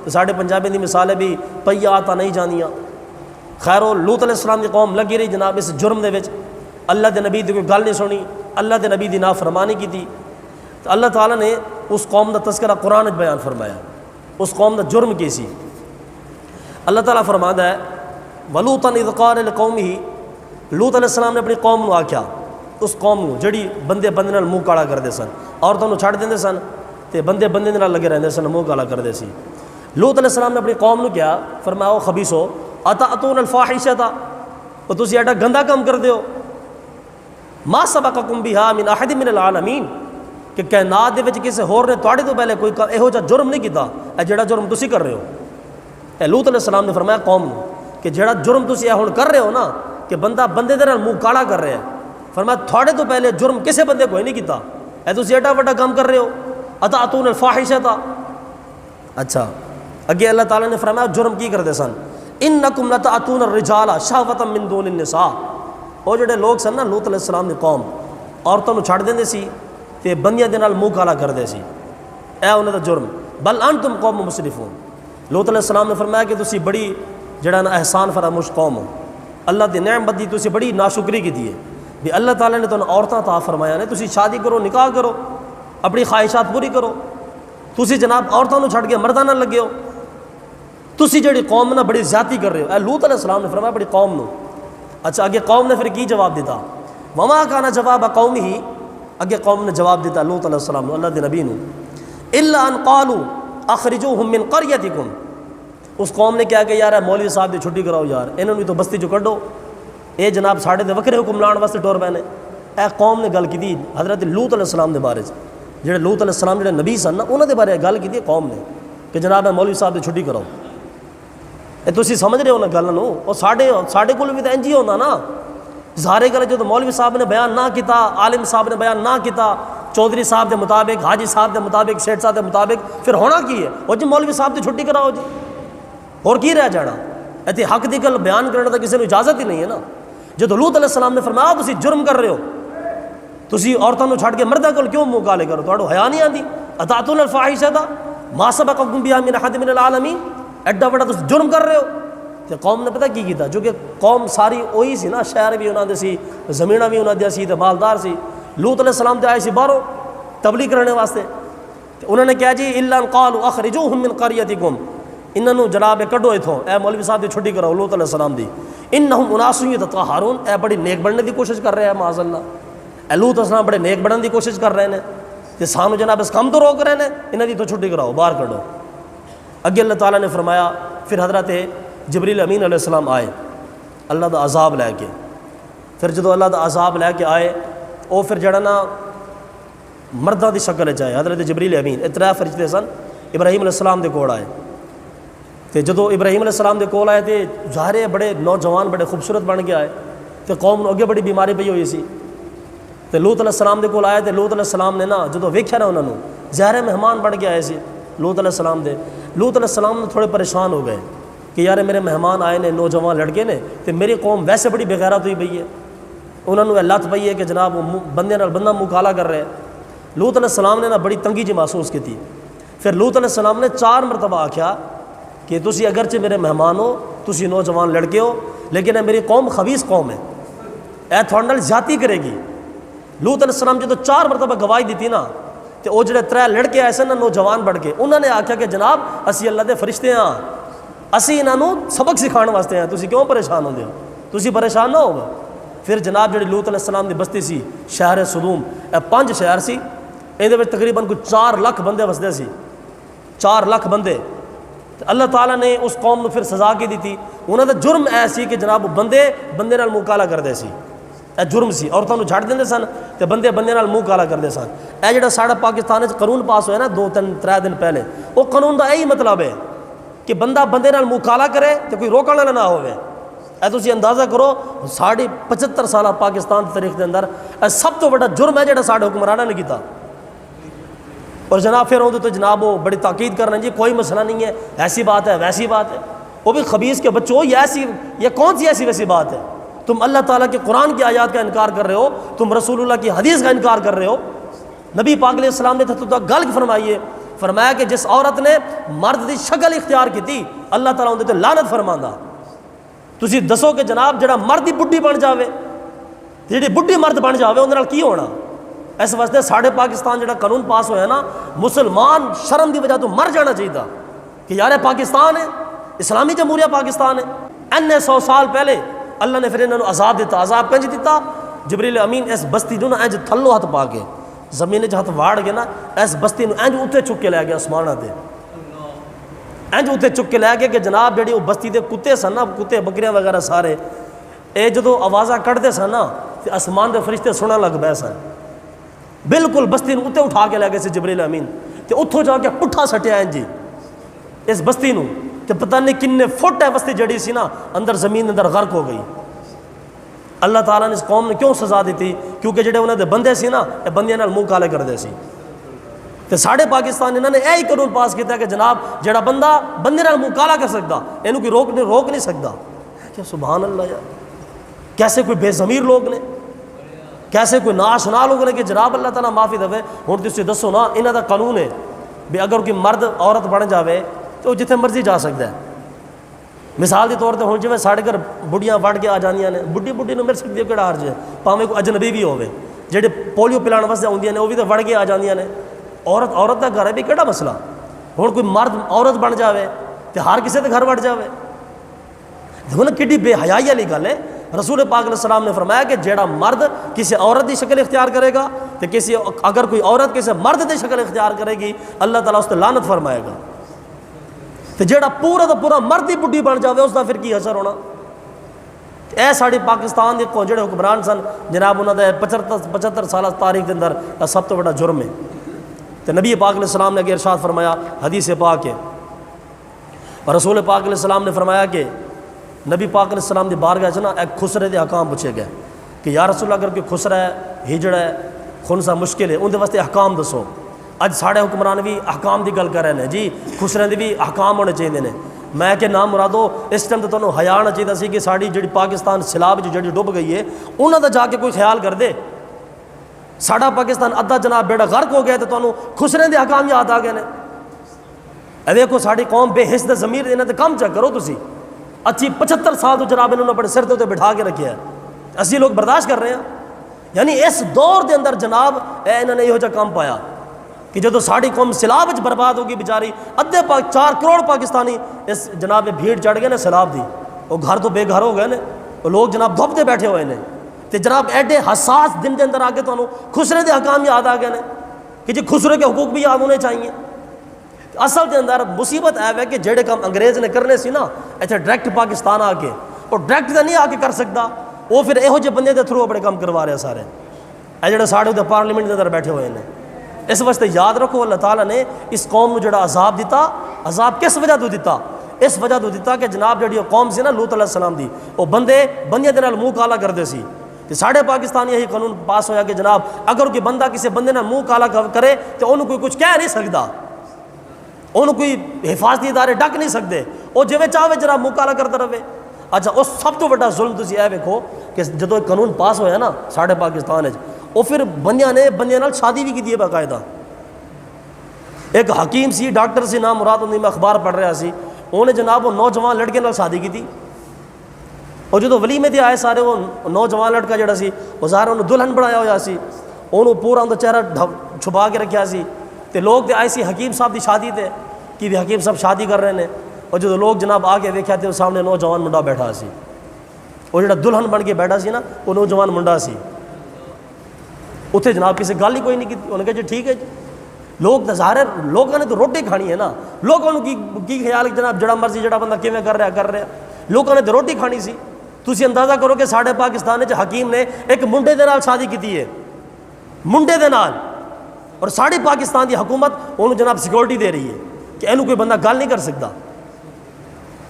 تو ساڈے پنجابی دی مثال ہے بھی پہیا آتا نہیں جانیاں۔ خیر وہ لوط علیہ السلام دی قوم لگی رہی جناب اس جرم دے وچ، اللہ دے نبی دی کوئی گل نہیں سنی، اللہ دے نبی دی نافرمانی کی تھی، تو اللہ تعالیٰ نے اس قوم دا تذکرہ قرآن وچ بیان فرمایا۔ اس قوم دا جرم کی سی؟ اللہ تعالیٰ فرماتا ہے وَلُوطًا إِذْ قَالَ لِقَوْمِهِ، لوط علیہ السلام نے اپنی قوم نو آکھیا، اس قوم نو جڑی بندے بندے نال منہ کالا کردے سن، عورتوں نو چھڈ دیندے سن تے بندے بندے نال لگے رہندے سن، منہ کالا کردے سی۔ لوط علیہ السلام نے اپنی قوم نو کیا فرمایا او خبیثو اتأتون الفاحشۃ، تو تسی ایڈا گندا کام کردے ہو، ما سبقکم بہا من احد من العالمین، کہ کائنات دے وچ کسے ہور نے تواڈے تو پہلے کوئی یہو جا جرم نہیں کیتا اے جڑا جرم تسی کر رہے ہو۔ اے لوط علیہ السلام نے فرمایا قوم نو کہ جڑا جرم تسی ہن کر رہے ہو نا کہ بندہ بندے دے نال منہ کالا کر رہا ہے، فرمایا تواڈے تو پہلے جرم کسے بندے کوئی نہیں کیتا، اے تسی ایڈا وڈا کام کر رہے ہو، اتأتون الفاحشۃ۔ اچھا اگے اللہ تعالیٰ نے فرمایا جرم کی کردے سن، انکم لتأتون الرجال شہوۃ من دون النساء، وہ جڑے لوگ سن نا لوط علیہ السلام دی قوم، عورتوں نو چھڈ دیندے سی تے بندیاں دے نال منہ کالا کردے سی، اے انہاں دا جرم، بل انتم قوم مسرفون۔ لوط علیہ السلام نے فرمایا کہ تسی بڑی جڑا نا احسان فراموش قوم ہو، اللہ دی نعمت دی تسی بڑی ناشکری کیتی ہے بھی اللہ تعالیٰ نے تانوں عورتاں عطا فرمایا نے، تسی شادی کرو، نکاح کرو، اپنی خواہشات پوری کرو، تسی جناب عورتوں نو چھڈ کے مرداں نال لگے ہو، تسی جڑی قوم نا بڑی زیادتی کر رہے ہو۔ اے لوط علیہ السلام نے فرمایا بڑی قوم نو۔ اچھا اگے قوم نے پھر کی جواب دیتا، وما کان جواب قومہ، اگے قوم نے جواب دیتا لوط علیہ السلام نو، اللہ دے نبی نو، الا ان قالوا اخرجوہم من قریتکم، اس قوم نے کیا کہ یار مولوی صاحب دی چھٹی کراؤ یار، انہوں نے تو بستی چو کڈو، اے جناب ساڑھے دے وکرے حکم لان واسطے ٹور پینے۔ اے قوم نے گل کی دی حضرت لوط علیہ السلام دے بارے جڑے لوط علیہ السلام جڑے نبی سن نا انہوں دے بارے گل کی دی قوم نے کہ جناب مولوی صاحب دی چھٹی کراؤ۔ اے تسی سمجھ رہے ہو نا گل نو، اور ساڑھے کول بھی تو انج ہی ہوندا نا، ظاہرے گل جو مولوی صاحب نے بیان نہ کیتا، عالم صاحب نے بیان نہ کیتا، چودھری صاحب دے مطابق، حاجی صاحب دے مطابق، سیٹھ صاحب دے مطابق، پھر ہونا کی ہے وہ جی مولوی صاحب دی چھٹی کراؤ جی، اور کی رہ جانا؟ ایتھے حق دی گل بیان کرنے دا کسی نے اجازت ہی نہیں ہے نا۔ جدو لوط علیہ السلام نے فرمایا تسی جرم کر رہے ہو، تسی عورتوں نو چھڈ کے مرداں کول کیوں منہ کالے کرو، تہاڈو حیا نہیں آندی؟ اتأتون الفاحشۃ ما سبقکم بہا من احد من العالمین، ایڈا بڑا تسی جرم کر رہے ہو۔ تے قوم نے پتہ کی کیتا، جو کہ قوم ساری وہی سی نا، شہر بھی انہاں دے سی، زمیناں بھی انہاں دیا سی تے مالدار سی۔ لوط علیہ السلام تے آئے سی باہروں تبلیغ کرنے واسطے، تے انہوں نے کہا جی الا ان قالوا اخرجوہم من قریتکم، انہاں نو جناب کڈو ایتھوں، اے مولوی صاحب دی چھٹی کراؤ لوط علیہ السلام دی، انہم اناس یتطہرون، اے بڑی نیک بننے دی کوشش کر رہے ہیں معاذ اللہ، اے لوط علیہ السلام بڑے نیک بننے دی کوشش کر رہے ہیں تے سانو جناب اس کم تو روک رہے ہیں، انہاں دی تو چھٹی کراؤ، باہر کڈو۔ اگے اللہ تعالیٰ نے فرمایا پھر حضرت جبریل امین علیہ السلام آئے اللہ دا عذاب لے کے، پھر جدو اللہ دا عذاب لے کے آئے وہ پھر جڑا نا مرداں دی شکل وچ آئے، حضرت جبریل امین ترے فرشتے سن ابراہیم علیہ السلام دے کول آئے، تے جدو ابراہیم علیہ السلام دے کول آئے تے ظاہر بڑے نوجوان بڑے خوبصورت بن کے آئے، تے قوم نو اگے بڑی بیماری پئی ہوئی سی، تے لوط علیہ السلام دے کول آئے تے لوط علیہ السلام نے نا جدو ویکھیا نا انہاں نو ظاہر مہمان بن کے آئے سی لوط علیہ السلام دے، لوط علیہ السلام نے تھوڑے پریشان ہو گئے کہ یار میرے مہمان آئے نے نوجوان لڑکے نے تے میری قوم ویسے بڑی بغیرت ہوئی پئی ہے، انہوں نے لت پئی ہے کہ جناب بندے نال بندہ منہ کالا کر رہے ہیں۔ لوط علیہ السلام نے نا بڑی تنگی جی محسوس کی تھی، پھر لوط علیہ السلام نے 4 مرتبہ آکھیا کہ تسی اگرچہ میرے مہمان ہو، تسی نوجوان لڑکے ہو، لیکن میری قوم خبیث قوم ہے، اے تھوڑے نال زیادتی کرے گی۔ لوط علیہ السلام جدو 4 مرتبہ گواہی دیتی نا تے وہ جڑے 3 لڑکے آئے سن نا نوجوان بڑھ کے، انہوں نے آکھیا کہ جناب اسی اللہ دے فرشتے ہاں، اسی انہاں نو سبق سکھانے واسطے ہیں، تسی کیوں پریشان ہوندے ہو؟ تسی پریشان نہ ہوگا۔ پھر جناب جڑی لوط علیہ السلام دی بستی سی شہر سدوم، اے 5 شہر سی، اندے وچ تقریباً کوئی 4 لاکھ بندے وسدے سی، 4 لاکھ بندے۔ اللہ تعالیٰ نے اس قوم نو پھر سزا کی دیتی، انہاں دا جرم اے سی کہ جناب بندے نال منہ کالا کردے سی، اے جرم سی، عورتوں نو چھڈ دیندے سن تے بندے نال منہ کالا کردے سن۔ اے جڑا ساڈا پاکستان وچ قانون پاس ہویا نا 2-3 دن پہلے، وہ قانون دا یہی مطلب ہے کہ بندہ بندے نال منہ کالا کرے تے کوئی روکن والا نہ ہوئے۔ اے تسی اندازہ کرو ساڑھے 75 سالہ پاکستان دی تاریخ دے اندر اے سب تو بڑا جرم ہے جڑا ساڈے حکمراناں نے کیتا، اور جناب پھر اودے تو جناب وہ بڑی تاکید کرنا جی کوئی مسئلہ نہیں ہے، ایسی بات ہے ویسی بات ہے، وہ بھی خبیث کے بچوں، یہ کون سی ایسی ویسی بات ہے؟ تم اللہ تعالیٰ کے قرآن کی آیات کا انکار کر رہے ہو، تم رسول اللہ کی حدیث کا انکار کر رہے ہو۔ نبی پاک علیہ السلام نے تو گل فرمائی ہے فرمایا کہ جس عورت نے مرد دی شکل اختیار کی تھی اللہ تعالیٰ اندر تے لعنت فرماندا. تسی دسو کہ جناب جڑا مرد دی بڈھی بن جاوے, جڑی بڈھی مرد بن جاوے اندر نال کی ہونا؟ اس واسطے ساڑھے پاکستان جڑا قانون پاس ہویا نا, مسلمان شرم دی وجہ تو مر جانا چاہیے کہ یار پاکستان ہے, اسلامی جمہوریہ پاکستان ہے. اینے 100 سال پہلے اللہ نے پھر انہوں نے عذاب دیتا. عذاب کنج دیتا؟ جبریل امین اس بستی نو نا انج تھلو ہاتھ پا کے زمین چ ہاتھ واڑ کے نا اس بستی نو انج اتنے چک کے لے گیا آسمانہ تے, انج اتنے چک کے لے گیا کہ جناب جڑی وہ بستی دے کتے سن نا, کتے بکریاں وغیرہ سارے, اے جدو آوازاں کٹتے سن نا تے آسمان دے فرشتے سنن لگ پے سن. بالکل بستی نو اتنے اٹھا کے لے گئے سی جبریل امین, تے اتھوں جا کے پٹھا سٹیا انج اس بستی نو, تے پتہ نہیں کنے فٹ ہے بستی جڑی سی نا اندر زمین اندر غرق ہو گئی. اللہ تعالیٰ نے اس قوم نے کیوں سزا دیتی؟ کیونکہ جڑے انہوں دے بندے سی نا اے بندیاں نال منہ کالے کر دے سی. تے ساڑھے پاکستان انہوں نے یہی قانون پاس کیتا ہے کہ جناب جڑا بندہ بندے نال منہ کالا کر سکتا اینو کوئی روک نہیں سکتا. کیا سبحان اللہ یار, کیسے کوئی بے ضمیر لوگ نے, کیسے کوئی ناشنا لوگ نے کہ جناب اللہ تعالیٰ معافی دے. ہن تسی دسو نا انہاں دا قانون ہے بھی اگر کوئی مرد عورت بن جاوے تو وہ جتنے مرضی جا سکتا ہے. مثال کے طور پہ ہوں جی ساڑھے گھر بڑھیاں وڑ کے آ جانیاں نے, بڈھی نو مل سکتی ہے کہڑا حرج ہے, پاویں کوئی اجنبی بھی ہوے, جہے پولیو پلان واسطے آندیاں نے وہ بھی تو وڑ کے آ جانیاں نے. عورت کا گھر ہے بھی کہڑا مسئلہ؟ ہوں کوئی مرد عورت بن جاوے تو ہر کسی کے گھر وڑ جاوے. دیکھو نا کڈی بے حیائی والی گل ہے. رسول پاک علیہ السلام نے فرمایا کہ جیڑا مرد کسی عورت کی شکل اختیار کرے گا تو اگر کوئی عورت کسی مرد کی شکل اختیار کرے گی اللہ تعالیٰ اس سے لعنت فرمائے گا. تو جیڑا پورا دا پورا مرد ہی بڈھی بن جاوے اس دا پھر کی اثر ہونا؟ اے ساڑی پاکستان دے جڑے حکمران سن جناب انہوں نے 75 سالہ تاریخ کے اندر سب تو بڑا جرم ہے. تو نبی پاک علیہ السلام نے اگر ارشاد فرمایا حدیث پاک ہے, اور رسول پاک علیہ السلام نے فرمایا کہ نبی پاک علیہ السلام دی بارگاہ چ نا ایک خسرے دے احکام پوچھے گئے کہ یا رسول اللہ اگر کوئی خسرا ہے, ہجڑا ہے, خنسا مشکل ہے, ان دے واسطے احکام دسو. اج ساڑے حکمران بھی احکام دی گل کر رہے ہیں جی خسرے دی بھی احکام ہونے چاہیے نے. میں کہ نام مرادو اس ٹائم تو تمہیں حیا آنا چاہیے سی کہ ساری جڑی پاکستان سیلاب جڑی ڈب گئی ہے انہوں دا جا کے کوئی خیال کر دے. ساڑا پاکستان ادھا جناب بیڑا غرق ہو گیا تو تمہیں خسرے دے احکام یاد آ گئے نے. اے دیکھو ساری قوم بے حس دے ضمیر انہاں تے کم چیک کرو تسی. اچھی 75 سال تو جناب انہوں نے اپنے سر تے بٹھا کے رکھیا ہے, اسی لوگ برداشت کر رہے ہیں. یعنی اس دور دے اندر جناب انہوں نے یہ جا کام پایا کہ جدو ساری قوم سیلاب وچ برباد ہوگی بیچاری, ادھے 4 کروڑ پاکستانی اس جناب بھیڑ چڑھ گئے نے سیلاب دی, وہ گھر تو بے گھر ہو گئے نے, وہ لوگ جناب دھوپ دے بیٹھے ہوئے نے. تے جناب ایڈے حساس دن دے اندر آ کے تمہیں خسرے دے حکام یاد آ گئے نے کہ جی خسرے کے حقوق بھی یاد ہونے چاہیے. اصل کے اندر مصیبت ہے کہ جڑے کام انگریز نے کرنے سی نا ایتھے ڈائریکٹ پاکستان آ کے, اور ڈائریکٹ تو نہیں آ کے کر سکتا, وہ پھر یہو جے بندے دے تھرو اپنے کام کروا رہے سارے اے جڑے ساڑے ادھر پارلیمنٹ کے اندر بیٹھے ہوئے ہیں. اس واسطے یاد رکھو اللہ تعالیٰ نے اس قوم کو جڑا عذاب دیتا, عذاب کس وجہ تو دیتا؟ اس وجہ تو دیتا کہ جناب جڑی قوم سی نا لوط علیہ السلام دی, وہ بندیاں دے نال منہ کالا کرتے سی. تو ساڑھے پاکستان یہی قانون پاس ہویا کہ جناب اگر کوئی بندہ کسی بندے نال منہ کالا کرے تو انہوں کوئی کچھ کہہ نہیں سکتا, انہوں کوئی حفاظتی ادارے ڈک نہیں سکتے, وہ جویں چاہے جناب منہ کالا کرتا رہے. اچھا اس سب تو بڑا ظلم تسی اے ویکھو کہ جدو قانون پاس ہویا نا ساڑھے پاکستان وہ پھر بندیاں نال شادی بھی کی ہے باقاعدہ. ایک حکیم سی ڈاکٹر سی نام مراد میں اخبار پڑھ رہا سی, انہوں نے جناب وہ نوجوان لڑکے نال شادی کی تھی. اور جدو ولیمے تے آئے سارے وہ نوجوان لڑکا جڑا سی وہ ظاہر انہوں دلہن بنایا ہوا سی, انہوں پورا اندر چہرہ چھپا کے رکھیا سی. تے لوگ تے آئے سی حکیم صاحب دی شادی تے کہ بھی حکیم صاحب شادی کر رہے ہیں. اور جدو لوگ جناب آ کے دیکھا تے سامنے نوجوان منڈا بیٹھا سی, وہ جڑا دلہن بن کے بیٹھا سی نا وہ نوجوان منڈا سی. اتنے جناب کسی گل ہی کوئی نہیں کی. انہوں نے کہا جی ٹھیک ہے جی, لوگ ظاہر ہے لوگوں نے تو روٹی کھانی ہے نا, لوگوں نے کی خیال جناب جڑا مرضی جڑا بندہ کیویں کر رہا, لوگوں نے تو روٹی کھانی سی. تسی اندازہ کرو کہ ساڑھے پاکستان حکیم نے ایک منڈے دے نال شادی کی ہے, منڈے دے نال, اور ساڑھی پاکستان دی حکومت انہوں جناب سیکورٹی دے رہی ہے کہ اینو کوئی بندہ گل نہیں کر سکتا.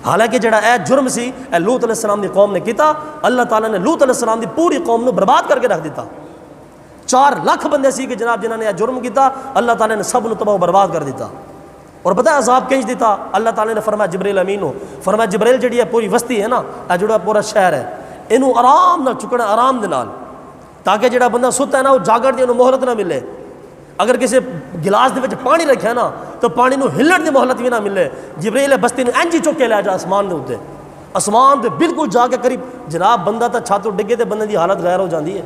حالانکہ جڑا اے جرم سی اے لوط علیہ السلام دی قوم نے کیتا, اللہ تعالیٰ نے لوط علیہ السلام دی پوری قوم نو برباد کر کے رکھ دیتا. 4 لاکھ بندے سی کہ جناب جنہوں نے جرم کیتا, اللہ تعالیٰ نے سب نو تباہ و برباد کر دیتا. اور پتہ ہے عذاب کنج دیتا؟ اللہ تعالیٰ نے فرمایا جبریل امین ہو, فرمایا جبریل جڑی ہے پوری وسطی ہے نا اے جڑا پورا شہر ہے اینو آرام نہ چکنا, آرام دے نال, تاکہ جڑا بندہ ستا ہے نا وہ جاگڑ دی انہوں مہلت نہ ملے. اگر کسی گلاس دے وچ پانی رکھا نا تو پانی نو ہلن دی مہلت بھی نہ ملے، جبریل بستی نو انج ہی چک کے لے جا آسمان دے اوتے، آسمان دے بالکل جا کے قریب، جناب بندہ تا چھت ڈگے تے بندے دی حالت غیر ہو جاندی ہے۔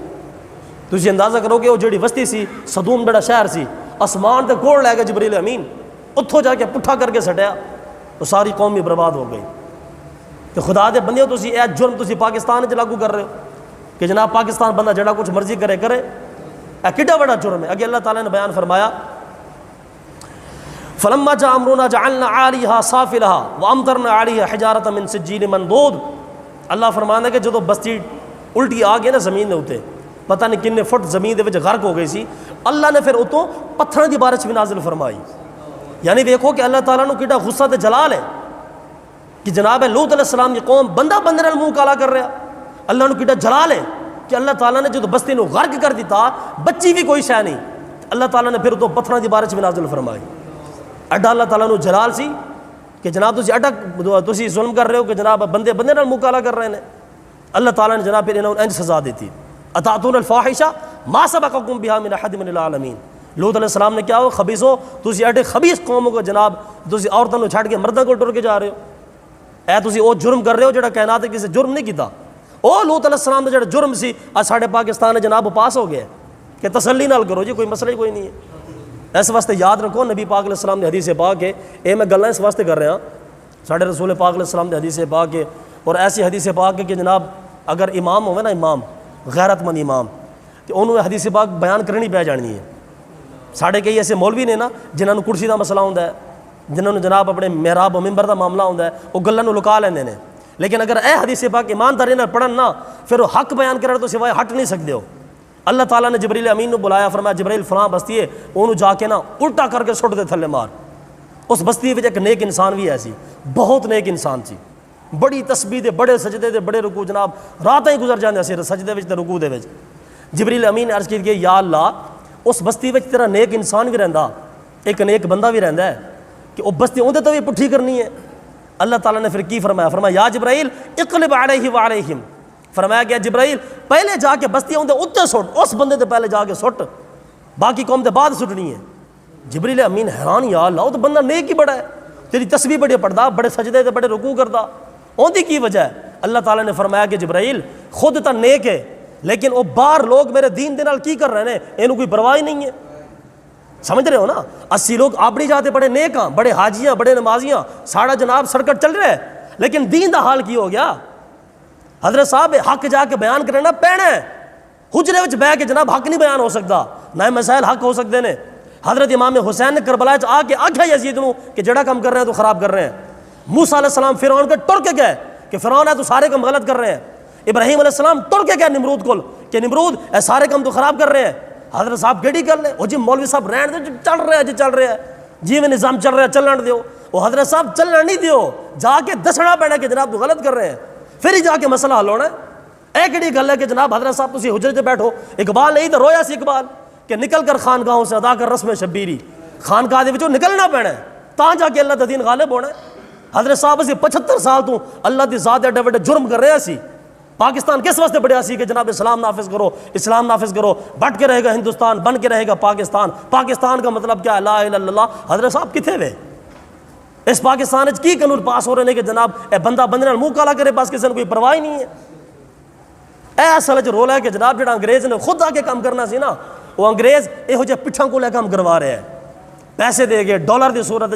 تسی اندازہ کرو کہ وہ جڑی بستی سی صدوم جڑا شہر سی، آسمان تے کوڑ لے گیا جبریل امین، اتھوں جا کے پٹھا کر کے سٹیا، وہ ساری قوم بھی برباد ہو گئی۔ کہ خدا دے بندیو تسی اے جرم تسی پاکستان وچ لاگو کر رہے ہو کہ جناب پاکستان بندہ جڑا کچھ مرضی کرے اے کڈا بڑا جرم ہے۔ اگے اللہ تعالیٰ نے بیان فرمایا فلما جاء امرنا جعلنا عالیہا سافلہا وامطرنا علیہا حجارۃ من سجیل منضود۔ اللہ فرمانا ہے کہ جدو بستی الٹی آ گئی نا زمین دے اوتے، پتہ نہیں کنے فٹ زمین دے وچ غرق ہو گئی سی، اللہ نے پھر اتوں پتھراں دی بارش بھی نازل فرمائی۔ یعنی دیکھو کہ اللہ تعالیٰ نو کڈا غصہ تے جلال ہے کہ جناب لوط علیہ السلام کی قوم بندہ بندے نال منہ کالا کر رہا، اللہ نو کڈا جلال ہے کہ اللہ تعالیٰ نے جدو بستی نو غرق کر دیتا، بچی بھی کوئی شے نہیں، اللہ تعالیٰ نے پھر اتوں پتھراں دی بارش بھی نازل فرمائی۔ اڈا اللہ تعالیٰ نو جلال سی کہ جناب تسی اڈا تسی ظلم کر رہے ہو کہ جناب بندے بندے نال منہ کالا کر رہے ہیں، اللہ تعالیٰ نے جناب پھر انہوں انج سزا دیتی، اتاتون الفاحشہ ما سبقکم بہا من احد من العالمین۔ لوط علیہ السلام نے کیا ہو خبیثو، تسی اڈے خبیث قوم کو جناب تسی عورتوں کو چھڈ کے مردوں کو ٹر کے جا رہے ہو، اے تسی او جرم کر رہے ہو جڑا کائنات نے کسی جرم نہیں کیتا۔ او لوط علیہ السلام دا جڑا جرم سی آج ساڈے پاکستان نے جناب پاس ہو گیا کہ تسلی نال کرو جی، کوئی مسئلہ ہی کوئی نہیں ہے۔ اس واسطے یاد رکھو نبی پاک علیہ السلام نے حدیث پاک ہے، اے میں گلاں اس واسطے کر رہا ہاں ساڈے رسول پاک علیہ السلام نے حدیث پاک ہے، اور ایسی حدیث پاک ہے کہ جناب اگر امام ہوئے نا، امام غیرت مند امام، تو انہوں نے حدیث پاک بیان کرنی پہ جانی ہے۔ ساڑھے کئی ایسے مولوی نے نا جنہوں نے کرسی دا مسئلہ ہوتا ہے، جنہوں نے جناب اپنے محراب و ممبر دا معاملہ ہوتا ہے، وہ گلاں نو لکا لیندے نے، لیکن اگر اے حدیث پاک ایمانداری نال پڑھن نا، پھر وہ حق بیان کرنے تو سوائے ہٹ نہیں سکتے ہو۔ اللہ تعالیٰ نے جبریل امین نو بلایا، فرمایا جبریل فلاں بستی ہے، انہوں جا کے نا الٹا کر کے سٹ دے تھلے مار۔ اس بستی وچ ایک نیک انسان بھی ایسی، بہت نیک انسان سی، بڑی تسبیح دے بڑے سجدے دے بڑے رکوع، جناب راتاں ہی گزر جاندے سی سجدے وچ تے رکوع دے وچ۔ جبریل امین نے عرض کی کہ یا اللہ اس بستی وچ تیرا نیک انسان بھی رہندا، ایک نیک بندہ بھی رہندا ہے، کہ وہ بستی اندے تو بھی پٹھی کرنی ہے۔ اللہ تعالیٰ نے پھر کی فرمایا، فرمایا یا جبرائیل اقلب علیہ وعلیہم، فرمایا گیا جبرائیل پہلے جا کے بستی اندے اتنے سٹ، اس بندے تے پہلے جا کے سٹ، باقی قوم دے بعد سٹنی ہے۔ جبریل امین حیران، یا اللہ وہ تو بندہ نیک ہی بڑا ہے، تیری تسبیح بڑی پڑھدا، بڑے سجدے تے بڑے رکوع کردا، اون دی کی وجہ ہے؟ اللہ تعالیٰ نے فرمایا کہ جبرائیل خود تو نیک ہے، لیکن وہ باہر لوگ میرے دین دے نال کی کر رہے ہیں اینو کوئی پرواہ ہی نہیں ہے۔ سمجھ رہے ہو نا، 80 لوگ اپنی جاتے بڑے نیک ہاں، بڑے حاجیاں، بڑے نمازیاں، ساڑا جناب سڑکٹ چل رہا ہے، لیکن دین دا حال کی ہو گیا؟ حضرت صاحب حق جا کے بیان کرنا پینا ہے، حجرے وچ بہ کے جناب حق نہیں بیان ہو سکتا، نہ مسائل حق ہو سکتے ہیں۔ حضرت امام حسین نے کربلا آ کے آکھا یزید نو کہ جڑا کام کر رہے ہیں تو خراب کر رہے ہیں۔ موسیٰ علیہ السلام فرعون کے ٹر کے گئے کہ فرعون ہے تو سارے کام غلط کر رہے ہیں۔ ابراہیم علیہ السلام ٹر کے گئے نمرود کو کہ نمرود اے سارے کام تو خراب کر رہے ہیں۔ حضرت صاحب گیڑی کر لے، وہ جی مولوی صاحب رہن دے، چل رہا ہے جی چل رہا ہے جی میں نظام چل رہا ہے چلن دیو، وہ حضرت صاحب چلنا نہیں دیو، جا کے دسنا پینا کہ جناب تو غلط کر رہے ہیں، پھر ہی جا کے مسئلہ حل ہونا ہے۔ اے کیڑی گل ہے کہ جناب حضرت صاحب تسی حجرے تے بیٹھو، اقبال نہیں تو رویا سی اقبال کہ نکل کر خانگاہوں سے ادا کر رسم شبیری، خانقاہ دے وچوں نکلنا پینا ہے تاں جا کے اللہ دا دین غالب ہونا ہے۔ حضرت صاحب اسی 75 سال تو اللہ دی ذات ایڈے وڈے جرم کر رہے سی، پاکستان کس واسطے بڑھیا سی کہ جناب اسلام نافذ کرو، اسلام نافذ کرو، بٹ کے رہے گا ہندوستان، بن کے رہے گا پاکستان۔ پاکستان کا مطلب کیا ہے؟ لا الہ الا اللہ۔ حضرت صاحب کتنے وے اس پاکستان کی قانون پاس ہو رہے ہیں کہ جناب اے بندہ بندے نال منہ کالا کرے، بس کسی نے کوئی پرواہ ہی نہیں ہے۔ اے اصل چ رول ہے کہ جناب جڑا انگریز نے خود آ کے کام کرنا سی نا، وہ انگریز یہو جہے پٹھاں کو لے کام کروا رہے ہیں، پیسے دے گئے ڈالر دی صورت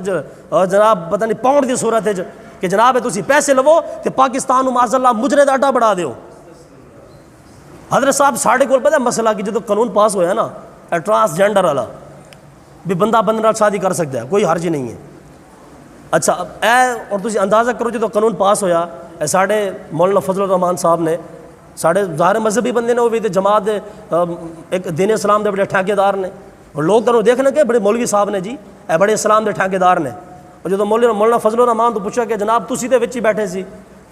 جناب پتہ نہیں پاؤنڈ دی صورت کہ جناب تسی پیسے لو تو پاکستان معاذ اللہ مجرے دا اڈا بڑھا دیو۔ حضرت صاحب ساڑھے کو پتہ مسئلہ کہ جدو قانون پاس ہویا نا ٹرانسجینڈر والا بھی بندہ بندے نال شادی کر سکتا ہے، کوئی حرج نہیں ہے۔ اچھا اے اور تسی اندازہ کرو جدو قانون پاس ہویا، اے ساڑھے مولانا فضل الرحمان صاحب نے، ساڑھے ظاہر مذہبی بندے نے، وہ بھی جماعت ایک دین اسلام دے بڑے ٹھیکے دار نے، اور لوگ تو دیکھنا کہ بڑے مولوی صاحب نے جی اے بڑے اسلام دے ٹھیکے دار نے۔ اور جدو مولانا فضل الرحمان تو پوچھا کہ جناب تسی دے وچ ہی بیٹھے سی،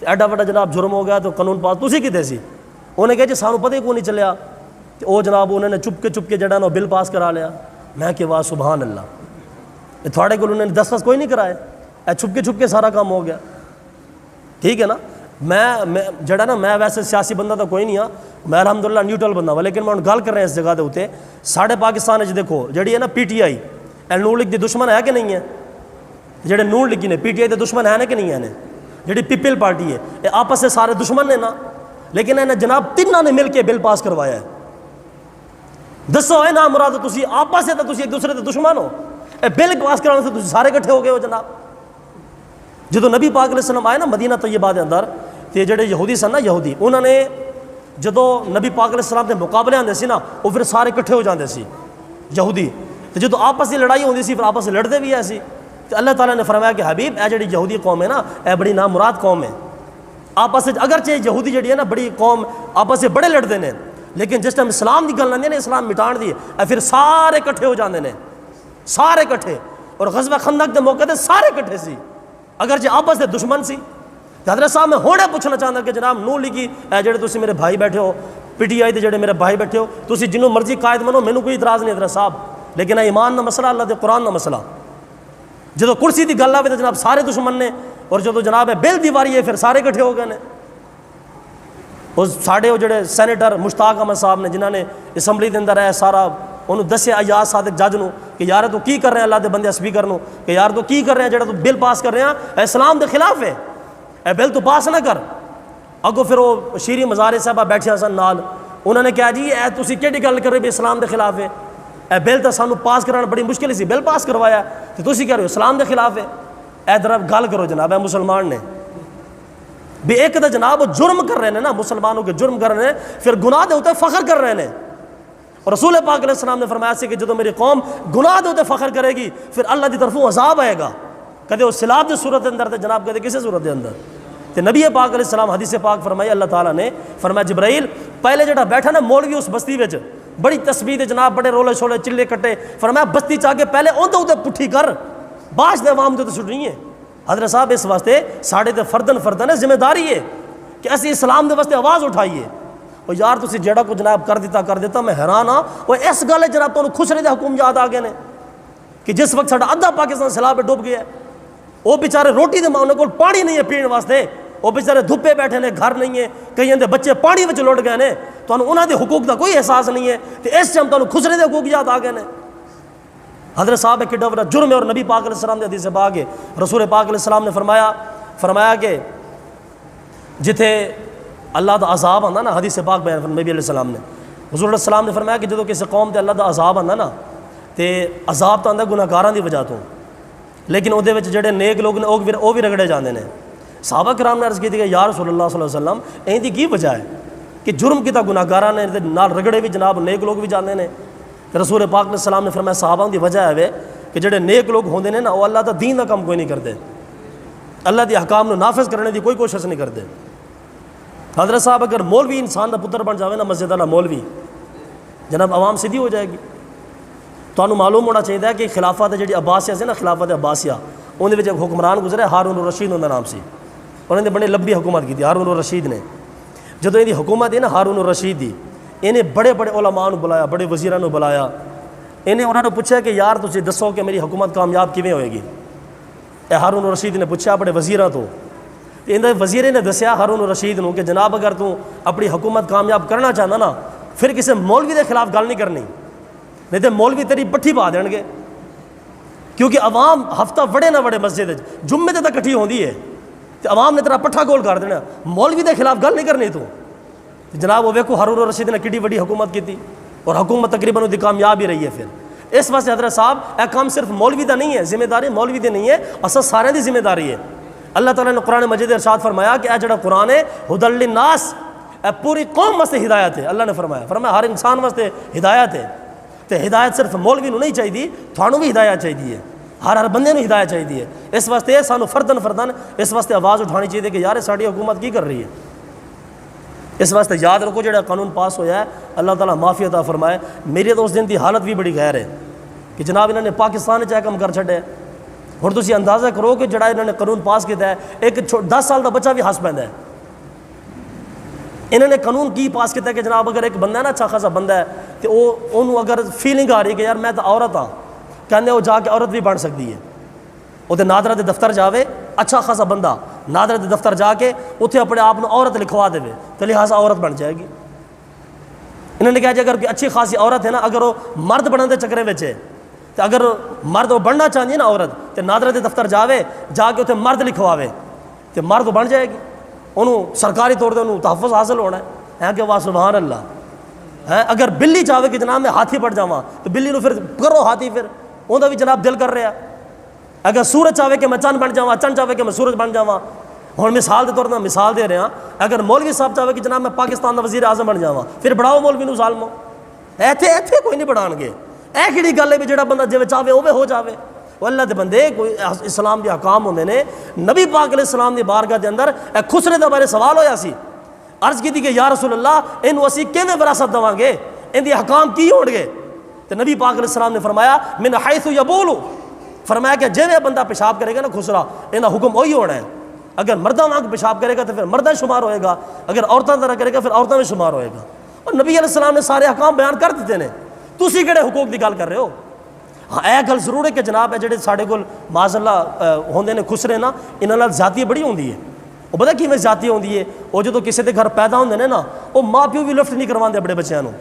ایڈا وڈا جناب جرم ہو گیا تو قانون پاس تسی کیتے سی؟ انہیں کہا جی سانو پتہ ہی کیوں نہیں چلیا، وہ جناب انہوں نے چپ کے جڑا نا بل پاس کرا لیا۔ میں کہ واہ سبحان اللہ، یہ تھوڑے کو انہوں نے دستخط کوئی نہیں کرائے، اے چھپ کے سارا کام ہو گیا۔ ٹھیک ہے نا، میں جڑا نا میں ویسے سیاسی بندہ تو کوئی نہیں ہاں، میں الحمدللہ نیوٹرل بندہ ہوں، لیکن میں گل کر رہے ہیں اس جگہ دے اوتے ساڑھے پاکستان دیکھو جڑی ہے نا P T I known league دی دشمن ہے کہ نہیں ہے؟ جڑے نون لیگی نے پی ٹی آئی کے دشمن ہیں کہ نہیں ہیں، جڑی پیپل پارٹی ہے یہ آپس سے سارے دشمن نے نا، لیکن انہیں جناب تینوں نے مل کے بل پاس کروایا ہے۔ دسو اے نا مراد تسی آپس سے تو تسی ایک دوسرے کے دشمن ہو، اے بل پاس کرانے سے تسی سارے کٹھے ہو گئے ہو جناب۔ جدو نبی پاک علیہ السلام آئے نا مدینہ طیبہ دے اندر، تے جڑے یہودی سن نا یہودی، انہوں نے جدو نبی پاک علیہ السلام کے مقابلے آتے سی نا وہ پھر سارے کٹھے ہو جاتے سی یہودی، تو جدو آپس کی لڑائی ہوتی سی پھر آپس سے لڑتے بھی ایسی، تو اللہ تعالیٰ نے فرمایا کہ حبیب اے جڑی یہودی قوم ہے نا اے بڑی نامراد قوم ہے، آپس سے اگرچہ یہودی جڑی ہے نا بڑی قوم آپس سے بڑے لڑتے ہیں، لیکن جس ٹائم اسلام کی گل آتی ہے نا اسلام مٹان دی اے پھر سارے کٹھے ہو جاتے ہیں، سارے کٹھے۔ اور غزوہ خندق کے موقع تے سارے کٹھے سی اگرچہ آپس سے دشمن سی۔ حضرت صاحب میں ہونے پوچھنا چاہتا کہ جناب نون لیگی اے جڑے تسی میرے بھائی بیٹھے ہو، پی ٹی آئی دے جڑے میرے بھائی بیٹھے ہو، تسی جنوں مرضی قائد منو، مینوں کوئی اعتراض نہیں حضرت صاحب، لیکن اے ایمان دا مسئلہ اللہ دے قرآن دا مسئلہ، جدو کرسی دی گل آوے تو جناب سارے دشمن نے، اور جدو جناب بل دی واری ہے پھر سارے کٹھے ہو گئے نے۔ اور ساڈے وہ جڑے سینیٹر مشتاق احمد صاحب نے جنہوں نے اسمبلی دے اندر ہے سارا انہوں دسیا ایاز صادق جج نو کہ یار تو کی کر رہے ہیں اللہ دے بندے اسپیکر نو کہ یار تو کی کر رہے ہیں جڑا تو بل پاس کر رہے ہیں اے اسلام دے خلاف ہے، اے بل تو پاس نہ کر۔ اگو پھر وہ شیری مزارے صاحبہ بیٹھے سن نال، انہوں نے کہا جی اے تسی کیڑی گل کر رہے بھی اسلام دے خلاف ہے، اے بل تو سانو پاس کرانا بڑی مشکل سی، بل پاس کروایا تو تسی کہہ رہے ہو اسلام دے خلاف ہے۔ اے ذرا گل کرو جناب، اے مسلمان نے بھی ایک تو جناب جرم کر رہے ہیں نا، مسلمانوں کے جرم کر رہے ہیں، پھر گناہ دے ہوتے فخر کر رہے ہیں۔ اور رسول پاک علیہ السلام نے فرمایا سی کہ جدو میری قوم گناہ دے ہوتے فخر کرے گی پھر اللہ دی طرفوں عذاب آئے گا، کدے وہ سیلاب دی صورت اندر تے جناب کدے کسی صورت دے اندر۔ تے نبی پاک علیہ السلام حدیث پاک فرمائی اللہ تعالیٰ نے فرمایا جبرائیل پہلے جڑا بیٹھا نا مولوی اس بستی وچ بڑی تسبیح دے جناب بڑے رولے شولے چلے کٹے، فرمایا بستی چاہ کے پہلے اون تے پٹھی کر، باش دے عوام تے سٹنی ہے۔ حضرت صاحب اس واسطے ساڑھے تے فردن ذمہ داری ہے کہ اسی اسلام دے واسطے آواز اٹھائیے۔ اور یار تسی جڑا کو جناب کر دیتا میں حیران ہاں، وہ اس گل جناب تو خسرے دے حکم یاد آ گئے نے کہ جس وقت ساڈا ادھا پاکستان سیلاب میں ڈوب گیا ہے، وہ بیچارے روٹی دے انہاں کول پانی نہیں ہے پین واسطے، وہ بیچارے دھوپے بیٹھے نے، گھر نہیں ہے، کئی دے بچے پانی وچ لٹ گئے نے، تو انہاں دے حقوق دا کوئی احساس نہیں ہے، تے اس ٹائم تو خسرے دے حقوق یاد آ گئے نے۔ حضرت صاحب کڈا بڑا جرم ہے، اور نبی پاک علیہ السلام دے حدیث پاک ہے، رسول پاک علیہ السلام نے فرمایا کہ جتھے اللہ دا عذاب آندا نا، حدیث پاک بیان نبی علیہ السلام نے، حضور علیہ السلام نے فرمایا کہ جدو کسی قوم تے اللہ دا عذاب آندا نا تے عذاب تو آندا گناہگاراں دی وجہ تو، لیکن او دے وچ جڑے نیک لوگ نے او بھی رگڑے جاندے نے۔ صحابہ کرام نے عرض کی کہ یا رسول اللہ صلی اللہ علیہ وسلم این دی کی وجہ ہے کہ جرم کیتا گناہگاراں نے نال رگڑے بھی جناب نیک لوگ بھی جاندے نے؟ رسول پاک علیہ السلام نے فرمایا صحابہ دی وجہ ہے کہ جڑے نیک لوگ ہوندے نے نا وہ اللہ دا دین دا کم کوئی نہیں کرتے، اللہ دی احکام نو نافذ کرنے دی کوئی کوشش نہیں کرتے۔ حضرت صاحب اگر مولوی انسان دا پتر بن جاوے نا مسجد والا مولوی، جناب عوام سیدھی ہو جائے گی۔ تو معلوم ہونا چاہیے کہ خلافت جڑی عباسیہ سے نا، خلافت عباسیہ اندر ایک حکمران گزرے ہارون الرشید ان کا نام سی، انہوں نے بڑی لمبی حکومت کی تھی ہارون الرشید نے۔ جدو یہ حکومت ہے نا ہارون الرشید دی، انہیں بڑے بڑے علماء نو بلایا، بڑے وزیراں نو بلایا، انہوں نے پوچھا کہ یار تسی دسو کہ میری حکومت کامیاب کیویں ہوئے گی؟ اے ہارون الرشید نے پوچھا بڑے وزیراں تو، اندر وزیر نے دسیا ہارون الرشید نو کہ جناب اگر تو اپنی حکومت کامیاب کرنا چاہنا نا پھر کسی مولوی دے خلاف گل نہیں کرنی، نہیں تو مولوی تیری پٹھی پا دین گے، کیونکہ عوام ہفتہ وڑے نہ وڑے مسجد جمعے تے تک کٹھی ہوندی ہے، تو عوام نے تیرا پٹھا گول کر دینا، مولوی دے خلاف گل نہیں کرنی تو۔ جناب وہ ویکو ہارون الرشید نے کڈی وڈی حکومت کی تھی، اور حکومت تقریباً وہ کامیاب ہی رہی ہے۔ پھر اس واسطے حضرت صاحب اے کام صرف مولوی دا نہیں ہے، ذمہ داری مولوی دی نہیں ہے، اصل سارے دی ذمہ داری ہے۔ اللہ تعالیٰ نے قرآن مجید ارشاد فرمایا کہ اے جڑا قرآن ہے ہدی للناس، اے پوری قوم واسطے ہدایت ہے۔ اللہ نے فرمایا ہر انسان واسطے ہدایت ہے، تو ہدایت صرف مولوی نو نہیں چاہیے، تھانوں بھی ہدایت چاہیے، ہر بندے نو ہدایت چاہیے۔ اس واسطے سانو فردن اس واسطے آواز اٹھانی چاہیے کہ یار ساری حکومت کی کر رہی ہے۔ اس واسطے یاد رکھو جڑا قانون پاس ہویا ہے اللہ تعالیٰ معافی عطا فرمائے۔ میری تو اس دن کی حالت بھی بڑی غیر ہے کہ جناب انہوں نے پاکستان چاہے کم کر چھڑے، اور تسی اندازہ کرو کہ جڑا انہوں نے قانون پاس کیا ہے، ایک 10 سال کا بچہ بھی ہس پیندا ہے۔ انہوں نے قانون کی پاس کیا ہے کہ جناب اگر ایک بندہ ہے نا اچھا خاصا بندہ ہے تو وہ اگر فیلنگ آ رہی ہے کہ یار میں تو عورت ہاں، کہنے وہ جا کے عورت بھی بن سکتی ہے، وہ نادرہ دے دفتر جاوے، اچھا خاصا بندہ نادرہ دے دفتر جا کے اتنے اپنے آپ عورت لکھوا دے تو لہٰذا عورت بن جائے گی۔ انہوں نے کہا جی اگر اچھی خاصی عورت ہے نا، اگر وہ مرد بننے کے چکرے میں ہے تو اگر مرد وہ بننا چاہتی ہے نا عورت تو نادرہ دے دفتر جاوے جا کے اتنے مرد لکھواوے تو مرد بن جائے گی، انہوں سرکاری طور پہ انہوں تحفظ حاصل ہونا ہے کہ واہ سبحان اللہ ہے۔ اگر بلی چاہے کہ جناب میں ہاتھی پڑ جاواں تو بلی نو پھر کرو ہاتھی، پھر انہوں بھی جناب دل کر رہا۔ اگر سورج چاہے کہ میں چند بن جاواں، چند چاہے کہ میں سورج بن جاواں، ہوں مثال کے طور پر مثال دے رہے ہیں، اگر مولوی صاحب چاہے کہ جناب میں پاکستان کا وزیر اعظم بن جاواں پھر بڑھاؤ مولوی نو ظالمو، ایتھے کوئی نہیں بڑھان گے۔ اے کیڑی گل ہے بھی جڑا بندہ جویں چاہے اوے ہو جاوے۔ وہ اللہ دے بندے کوئی اسلام دے احکام ہوندے نے۔ نبی پاک علیہ السلام دی بارگاہ دے اندر اے خسرے دے بارے سوال ہویا سی، عرض کی تھی کہ یا رسول اللہ اینو اسی کیویں وراثت دواں گے، ان دی احکام کی ہون گے؟ تو نبی پاک علیہ السلام نے فرمایا من حیث یبول، فرمایا کہ جویں بندہ پیشاب کرے گا نا خسرا، انہا حکم وہی ہونا ہے۔ اگر مرداں وانگ پیشاب کرے گا تو پھر مرداں شمار ہوئے گا، اگر عورتاں طرح کرے گا پھر عورتاں میں شمار ہوئے گا۔ اور نبی علیہ السلام نے سارے احکام بیان کر دیتے ہیں، تسی کہڑے حقوق دی گل کر رہے ہو؟ ہاں اے گل ضرور ہے کہ جناب جڑے ساڈے کول معاذ اللہ ہوندے نے خسرے نا، انہاں نال زیادتی بڑی ہوندی ہے۔ وہ پتہ کیویں زیادتی ہوندی ہے؟ وہ جدوں کسی دے گھر پیدا ہوندے نے نا، وہ ماں پیو بھی لفٹ نہیں کرواندے اپنے بچیاں نوں،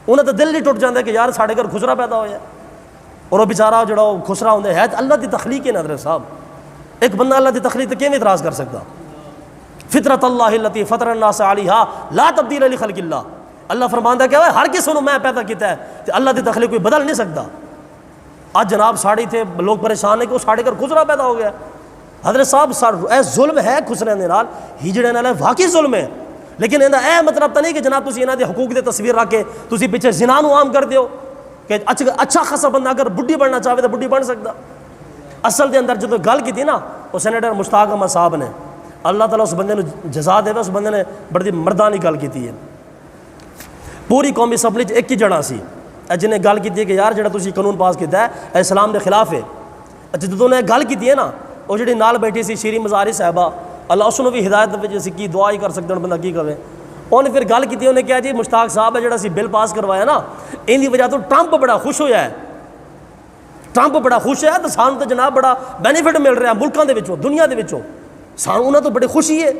انہاں دا دل نہیں ٹوٹ جاندا کہ یار ساڈے گھر خسرا پیدا ہویا ہے۔ اور وہ بیچارہ جڑا خسرا ہوندا ہے تو اللہ دی تخلیق ہے نظر صاحب، ایک بندہ اللہ دی تخلیق تے کیویں اعتراض کر سکتا؟ فطرت اللہ التی فطر الناس علیہا لا تبدیل لخلق اللہ، اللہ فرماندا کہ ہر کسی نوں میں پیدا کیتا ہے تے اللہ دی تخلیق کوئی بدل نہیں سکتا۔ آج جناب ساڑی تھے لوگ پریشان ہیں کہ وہ ساڑے گھر خسرا پیدا ہو گیا۔ حضرت صاحب اے ظلم ہے خسرے دے نال، ہجڑے نال واقعی ظلم ہے، لیکن انہاں اے مطلب تو نہیں کہ جناب تسی انہاں دے حقوق دے تصویر رکھ کے تسی پیچھے زنا نو عام کر دیو کہ اچھا خاصا بندہ اگر بڈھی بننا چاہے تو بڈھی بن سکتا۔ اصل دے اندر جدوں گل کیتی نا وہ سینیٹر مشتاق احمد صاحب نے، اللہ تعالیٰ اس بندے نے جزا دے، اس بندے نے بڑی مردانی گل کیتی ہے۔ پوری قومی اسمبلی ایک ہی جڑا سی جنہیں گل کی ہے کہ یار جڑا تسی قانون پاس کیتا ہے اے اسلام دے خلاف ہے۔ اچھا جدوں نے گل کی ہے نا، وہ جڑی نال بیٹھی سی شیری مزاری صاحبہ، اللہ اس نو بھی ہدایت وچ اسی کی دعا ہی کر سکتے ہیں، بندہ کی کرے۔ انہیں پھر گل کی، انہیں کہا جی مشتاق صاحب ہے جڑا سی بل پاس کروایا نا، ان دی وجہ تو ٹرمپ بڑا خوش ہویا ہے، ٹرمپ بڑا خوش ہے تو سانوں تو جناب بڑا بینیفٹ مل رہا ہے ملکاں دے وچوں، دنیا دے وچوں، سانوں انہاں تو بڑی خوشی ہے۔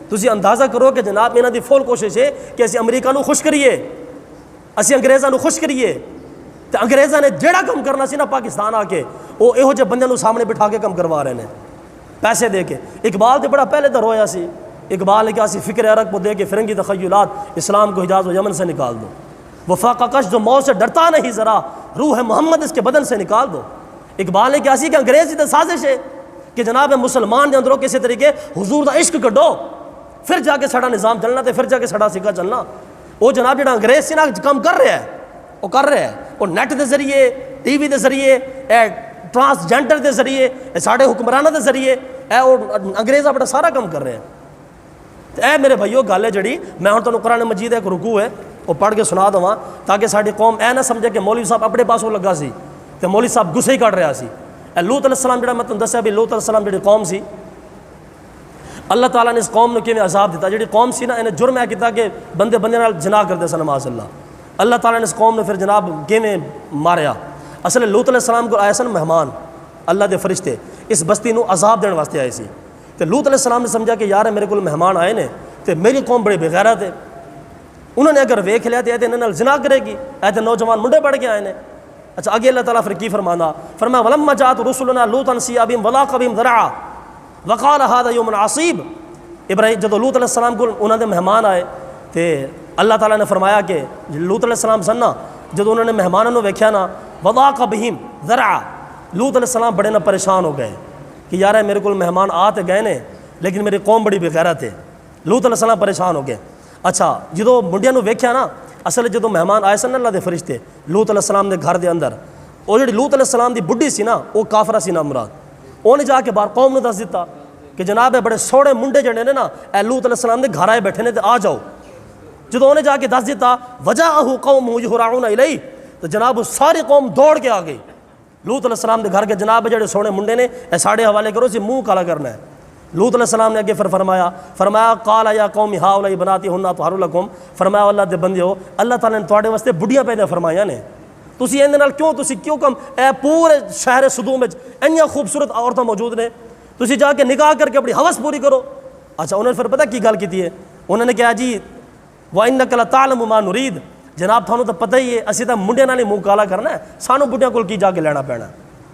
تسی اندازہ کرو کہ جناب انہاں دی فل کوشش ہے کہ اسی امریکہ نو خوش کریے، اسی انگریزاں نو خوش کریے۔ تو انگریزاں نے جیڑا کم کرنا سی نا پاکستان آ کے، وہ یہو جے بندے نو سامنے بٹھا کے کم کروا رہے ہیں پیسے دے کے۔ اقبال تو بڑا پہلے در ہویا سی، اقبال نے کہا سی فکر عرق کو دے کے فرنگی تخیلات اسلام کو حجاز و یمن سے نکال دو، وفاق کش جو موت سے ڈرتا نہیں ذرا روح محمد اس کے بدن سے نکال دو۔ اقبال نے کہا سی کہ انگریزی تو سازش ہے کہ جناب مسلمان دے اندروں کسی طریقے حضور دا عشق کڈو، پھر جا کے سڑا نظام چلنا تے پھر جا کے سڑا سکہ چلنا۔ وہ جناب جڑا انگریز سی نا کم کر رہا ہے، وہ کر رہا ہے، وہ نیٹ دے ذریعے، ٹی وی دے ذریعے، ٹرانسجینڈر دے ذریعے، ساڑے حکمرانہ دے ذریعے، انگریز اپنا سارا کم کر رہے ہیں۔ اے میرے بھائیو گل ہے جڑی میں ہوں تمہیں قرآن مجید ایک رکوع ہے وہ پڑھ کے سنا دواں تاکہ ساری قوم اے نہ سمجھے کہ مولوی صاحب اپنے پاسوں لگا سی تو مولوی صاحب گسے ہی کٹ رہا سی۔ اے لوط علیہ السلام جڑا میں تمہیں دسیا بھی لوط علیہ السلام جڑی قوم سی، اللہ تعالیٰ نے اس قوم نے کیویں عذاب دیتا۔ جڑی قوم سی نا انہیں جرم ہے کیتا کہ بندے بندے نال جناح کرتے سن معاذ اللہ، اللہ تعالیٰ نے اس قوم نے پھر جناب کیویں ماریا۔ اصل لوط علیہ السلام کو آئے سن مہمان، اللہ دے فرشتے اس بستی نو عذاب دین واسطے آئے سی۔ تو لوط علیہ السلام نے سمجھا کہ یار میرے کو مہمان آئے نے تو میری قوم بڑے بغیرت ہے، انہوں نے اگر ویکھ لیا تو یہ انہاں نال زنا کرے گی، ایسے نوجوان منڈے پڑھ کے آئے نے۔ اچھا آگے اللہ تعالیٰ پھر کی فرمانا، فرمایا ولما جاءت رسلنا لوطا سیء بهم وضاق بهم ذرعا وقال هذا يوم عصیب۔ ابراہیم جدو لوط علیہ السلام کو انہوں نے مہمان آئے تو اللہ تعالیٰ نے فرمایا کہ لوط علیہ السلام سن نا جدو انہوں نے مہمانوں نے ویکھیا نا وضاق بهم ذرعا، لوط علیہ السلام بڑے نہ پریشان ہو گئے کہ یار میرے کو مہمان آتے گئے نے لیکن میری قوم بڑی بغیرت ہے۔ لوط علیہ السلام پریشان ہو گئے۔ اچھا جدو منڈیاں نو ویکھیا نا، اصل جدو مہمان آئے سن اللہ دے فرشتے لوط علیہ السلام دے گھر دے اندر، وہ جڑی لوط علیہ السلام دی بڈھی سی نا وہ کافرہ سی نا مراد، انہیں جا کے باہر قوم نے دس دیتا کہ جناب اے بڑے سوڑے منڈے جڑے نے نا اے لوط علیہ السلام دے گھر آئے بیٹھے نے تے آ جاؤ۔ جدو انہیں جا کے دس دیتا وجاءہ قومہ یہرعون الیہ، تو جناب ساری قوم دوڑ کے آ گئی لوط علیہ السلام دے گھر کے، جناب جڑے سونے منڈے نے اے ساڑے حوالے کرو سی منہ کالا کرنا ہے۔ لوط علیہ السلام نے اگے پھر فرمایا قال یا قوم ہؤلاء بناتی ہن طہر لکم، فرمایا اللہ دے بندیو اللہ تعالیٰ نے تواڈے واسطے بڑھیاں پیدا فرمایا نے، تسی اندے نال کیوں کم اے پورے شہر صدوم وچ انیاں خوبصورت عورتاں موجود نے، تسی جا کے نکاح کر کے اپنی ہوس پوری کرو۔ اچھا انہوں نے پھر پتہ کی گل کیتی ہے، انہوں نے کہا جی وَإِنَّكَ لَتَعْلَمُ مَا نُرِيدُ، جناب تھانوں تو پتہ ہی ہے اسی تو منڈے نال ہی منہ کالا کرنا ہے, سانو بڈھیاں کول کی جا کے لینا پینا,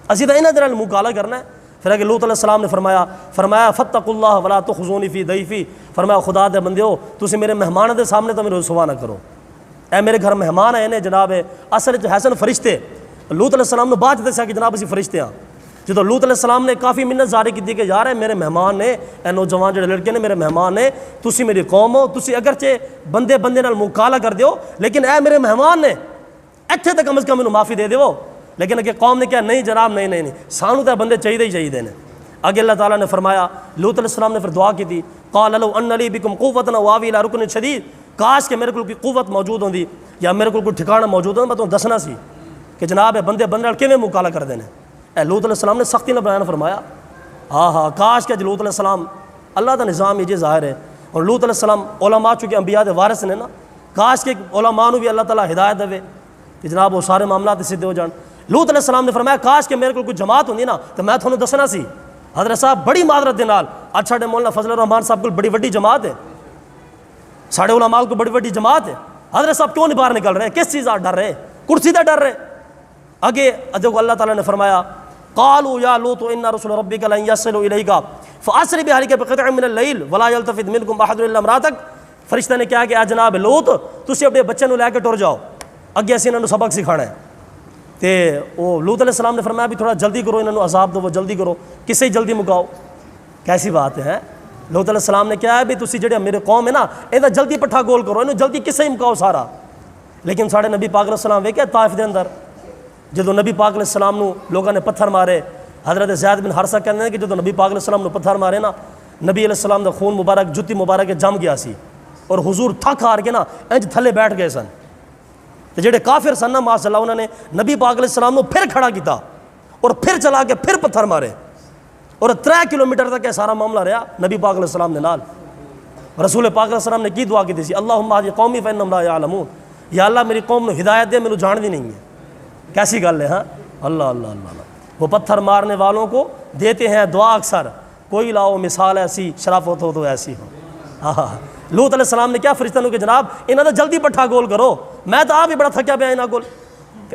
اسی تو انہاں دے نال منہ کالا کرنا ہے. پھر اگے لوط علیہ السلام نے فرمایا فاتقوا اللہ ولا تخزونی فی ضیفی, فرمایا خدا دے بندیو تسی میرے مہمانوں دے سامنے تو میرے رسوا نہ کرو, اے میرے گھر مہمان آئے نے جناب اصل چ حسن فرشتے. لوط علیہ السلام نے بعد چ دسیا کہ جناب اسی فرشتے ہاں. جدو لوط علیہ السلام نے کافی منت ظاہر کی کہ یار اے میرے مہمان نے, اے نوجوان جڑے لڑکے نے میرے مہمان نے, تسی میری قوم ہو, تسی اگرچہ بندے بندے نال منہ کالا کر دیو لیکن اے میرے مہمان نے اتنے تو کم از کم انہوں معافی دے دیو. لیکن اگے قوم نے کہا نہیں جناب نہیں سانو تو بندے چاہیے ہی چاہیے نے. اگے اللہ تعالیٰ نے فرمایا, لوط علیہ السلام نے پھر دعا کی تھی, قال لو ان لی بکم قوۃ او آوی الی رکن شدید, کاش کہ میرے کو کوئی قوت موجود ہوندی یا میرے کو کوئی ٹھکانہ موجود ہوتا میں تمہیں دسنا سی کہ جناب بندے بندے نال کیویں مکالا کر دینے. اے لوط علیہ السلام نے سختی نہ بیان فرمایا. ہاں کاش کہ لوط علیہ السلام, اللہ کا نظام یہ ظاہر ہے. اور لوط علیہ السلام علماء چونکہ انبیاء دے وارث نے نا, کاش کہ علماء نو بھی اللہ تعالیٰ ہدایت دے کہ جناب وہ سارے معاملات سیدھے ہو جان. لوط علیہ السلام نے فرمایا کاش کہ میرے کو کوئی جماعت ہوندی نا تو میں تھانوں دسنا سی. حضرت صاحب بڑی معذرت دے نال اج ساڈے مولانا فضل الرحمان صاحب کو بڑی وڈی جماعت ہے, ساڈے علماء کو بڑی وڈی جماعت ہے. حضرت صاحب کیوں نہیں باہر نکل رہے, کس چیز کا ڈر رہے, کرسی کا ڈر رہے. آگے دیکھو اللہ تعالیٰ نے فرمایا قالوا یا لوط ان رسل ربک لن یصلوا الیک فاسر بأہلک بقطع من اللیل ولا یلتفت منکم احد الا امرأتک. فرشتہ نے کہا کہ اے جناب لوط تسی اپنے بچے نو لے کے ٹر جاؤ, اگے اسی انہاں نو سبق سکھانا ہے. تے وہ لوط علیہ السلام نے فرمایا بھی تھوڑا جلدی کرو, انہوں نے عذاب دو, وہ جلدی کرو, کسے جلدی مکاؤ, کیسی بات ہے. لوط علیہ السلام نے کہا ہے بھی تسی جڑے میرے قوم ہے نا یہ جلدی پٹھا گول کرو, انہوں جلدی کسے مکاؤ سارا. لیکن ساڑھے نبی پاک علیہ السلام ویکھیا طائف دے اندر جدو نبی پاک علیہ السلام نو لوگوں نے پتھر مارے, حضرت زید بن حارثہ کہتے ہیں کہ جدو نبی پاک علیہ السلام نو پتھر مارے نا, نبی علیہ السلام دا خون مبارک جتی مبارک جم گیا سی اور حضور تھک ہار کے نا انج تھلے بیٹھ گئے سن. تو جڑے کافر سن نا ماشاء اللہ انہوں نے نبی پاک علیہ السلام نو پھر کھڑا کیتا اور پھر چلا کے پھر پتھر مارے اور 3 کلومیٹر تک یہ سارا معاملہ رہا نبی پاک علیہ السلام دے نال. رسول پاک علیہ السلام نے کی دعا کی تھی, اللہم اہد قومی فانہم لا یعلمون, یا اللہ میری قوم نو ہدایت دے, مینوں جان دی نہیں ہے. کیسی گل ہے ہاں, اللہ اللہ اللہ. وہ پتھر مارنے والوں کو دیتے ہیں دعا اکثر, کوئی لاؤ مثال ایسی شرافت ہو تو ایسی ہو. ہاں لوط علیہ السلام نے کیا فرشتہ نو کہ جناب انہاں دا جلدی پٹھا گول کرو, میں تو آپ ہی بڑا تھکیا پیا انہاں کول.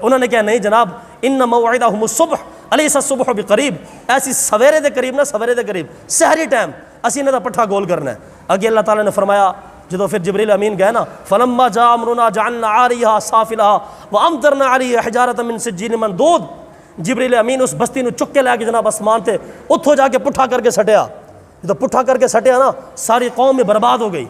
انہوں نے کہا نہیں جناب ان موعدہم الصبح الیس الصبح بقریب, ایسی سویرے دے قریب نا, سویرے دے قریب سحری ٹائم اسی انہاں دا پٹھا گول کرنا ہے. اگے اللہ تعالیٰ نے فرمایا جدو پھر جبریل امین گئے نا, فلما جاء امرنا جعلنا عالیہا سافلہا وامطرنا علیہا حجارۃ من سجیل منضود. جبریل امین اس بستی نو چک کے لے کے جناب آسمان تے اتھو جا کے پٹھا کر کے سٹیا. جدو پٹھا کر کے سٹیا نا ساری قوم میں برباد ہو گئی.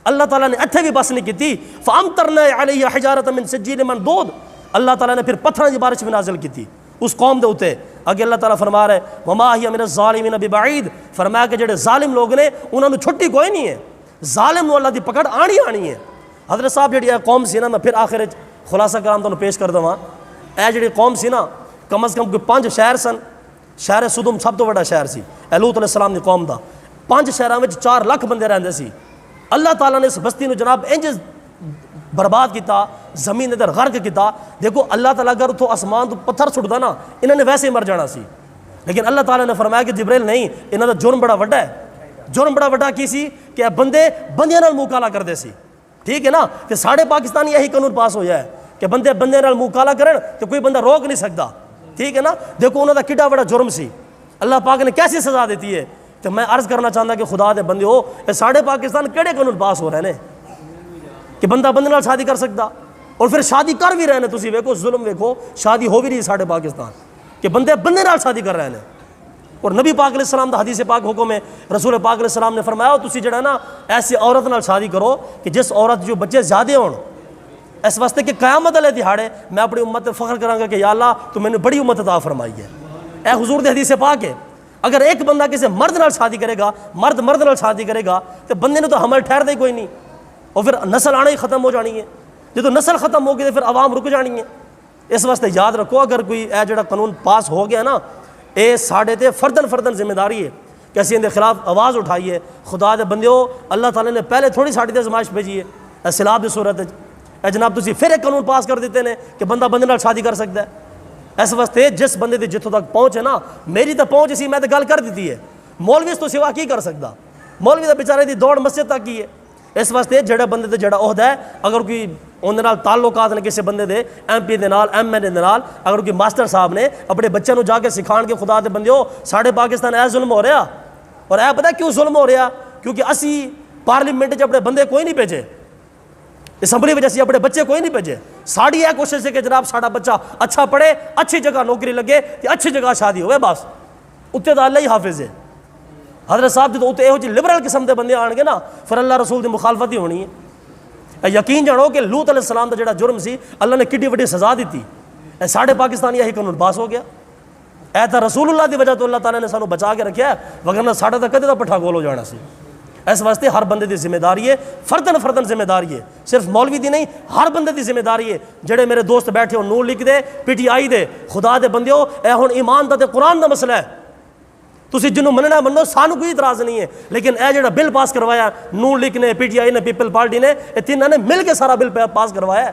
اللہ تعالیٰ نے اتھے بھی بس نہیں کی تھی, فامطرنا علیہا حجارۃ من سجیل منضود, اللہ تعالیٰ نے پھر پتھراں دی بارش بھی نازل کی تھی اس قوم دے اوتے. اگے اللہ تعالیٰ فرما رہے وما ہی من الظالمین ببعید, فرمایا کہ جڑے ظالم لوگ نے انہاں نو چھٹی کوئی نہیں ہے, ظالم نو اللہ دی پکڑ آنی ہے. حضرت صاحب جڑی قوم سی نا, میں پھر آخر خلاصہ کرام تانوں پیش کر دواں, اے جڑی قوم سی نا کم از کم کوئی 5 شہر سن. شہر سدوم سب تو بڑا شہر سی لوط علیہ السلام دی قوم دا. 5 شہراں وچ 4 لاکھ بندے رہندے سی. اللہ تعالیٰ نے اس بستی نو جناب انج برباد کیتا, زمین ادھر غرق کیتا. دیکھو اللہ تعالیٰ اگر تو آسمان تو پتھر چھڑدا نا انہوں نے ویسے ہی مر جانا سی, لیکن اللہ تعالیٰ نے فرمایا کہ جبریل نہیں, انہاں دا جرم بڑا وڈا ہے. جرم بڑا وڈا کی سی کہ بندے بندیاں نال منہ کالا کردے سی. ٹھیک ہے نا, کہ ساڑھے پاکستان یہی قانون پاس ہویا ہے کہ بندے بندے نال منہ کالا کرن تو کوئی بندہ روک نہیں سکتا. ٹھیک ہے نا, دیکھو انہوں دا کڈا بڑا جرم سی, اللہ پاک نے کیسی سزا دیتی ہے. تو میں عرض کرنا چاہتا کہ خدا دے بندے ہو, یہ ساڑھے پاکستان کیڑے قانون پاس ہو رہے ہیں کہ بندہ بندے نال شادی کر سکتا, اور پھر شادی کر بھی رہے ہیں. تسی ویکھو ظلم ویکھو, شادی ہو بھی رہی ساڑھے پاکستان کہ بندے بندے نال شادی کر رہے ہیں. اور نبی پاک علیہ السلام دا حدیث پاک حکم ہے, رسول پاک علیہ السلام نے فرمایا تسی جڑا نا ایسی عورت نال شادی کرو کہ جس عورت جو بچے زیادہ ہون, اس واسطے کہ قیامت والے دہاڑے میں اپنی امت تے فخر کراں گا کہ یا اللہ تو میں نے بڑی امت عطا فرمائی ہے. اے حضور دے حدیث پاک ہے, اگر ایک بندہ کسی مرد نال شادی کرے گا, مرد مرد نال شادی کرے گا تو بندے نے تو حمل ٹھہردا ہی کوئی نہیں, اور پھر نسل آنا ہی ختم ہو جانی ہے. جدو نسل ختم ہو گئی تو پھر عوام رک جانی ہے. اس واسطے یاد رکھو اگر کوئی اے جڑا قانون پاس ہو گیا نا, اے ساڈے تے فردن ذمہ داری ہے کہ اسی ان دے خلاف آواز اٹھائیے. خدا دے بندیو, اللہ تعالیٰ نے پہلے تھوڑی ساڈی تے آزمائش بھیجی ہے سیلاب دی صورت وچ. اے جناب تسی پھر ایک قانون پاس کر دیتے ہیں کہ بندہ بندے نال شادی کر سکتا ہے. اس واسطے جس بندے دی جتوں تک پہنچ ہے نا, میری تو پہنچ اسی, میں تو گل کر دیتی ہے. مولوی اس تو سوا کی کر سکتا, مولوی تو بیچارے دی دوڑ مسجد تک کی ہے. اس واسطے جڑے بندے تے جڑا عہدہ ہے اگر کوئی اندر نال تعلقات نے کسی بندے دے ایم پی دے نال ایم ایل اے دے نال اگر کوئی ماسٹر صاحب نے اپنے بچوں نو جا کے سکھان کے خدا دے بندیو ساڑھے پاکستان اے ظلم ہو رہا اور اے پتہ کیوں ظلم ہو رہا کیونکہ اسی پارلیمنٹ وچ اپنے بندے کوئی نہیں بھیجے اسمبلی وچ اسی اپنے بچے کوئی نہیں بھیجے ساڑی یہ کوشش ہے کہ جناب ساڑا بچہ اچھا پڑھے اچھی جگہ نوکری لگے تے اچھی جگہ شادی ہوئے بس اتنے تو اللہ ہی حافظ ہے حضرت صاحب جدو اتنے یہو جی لبرل قسم کے بندے آن گے نا پھر اللہ رسول کی مخالفت ہی ہونی ہے یقین جانو کہ لوط علیہ السلام کا جڑا جرم سی اللہ نے کڈی وڈی سزا دیتی اے ساڑھے پاکستانی یہی قانون پاس ہو گیا اے تا رسول اللہ دی وجہ تو اللہ تعالیٰ نے سانو بچا کے رکھیا ہے وگرنہ ساڑھا تا کدے دا پٹھا گول ہو جانا سی اس واسطے ہر بندے دی ذمہ داری ہے فردن ذمہ داری ہے صرف مولوی دی نہیں ہر بندے دی ذمہ داری ہے جڑے میرے دوست بیٹھے ہو نور لکھ دے پی ٹی آئی دے خدا دے بندیو اے ہن ایمان دا تے قرآن دا مسئلہ ہے تسی جنوں مننا منو سانو کوئی اعتراض نہیں ہے لیکن اے جڑا بل پاس کروایا نور لیگ نے پی ٹی آئی نے پیپل پارٹی نے اے تیناں نے مل کے سارا بل پاس کروایا ہے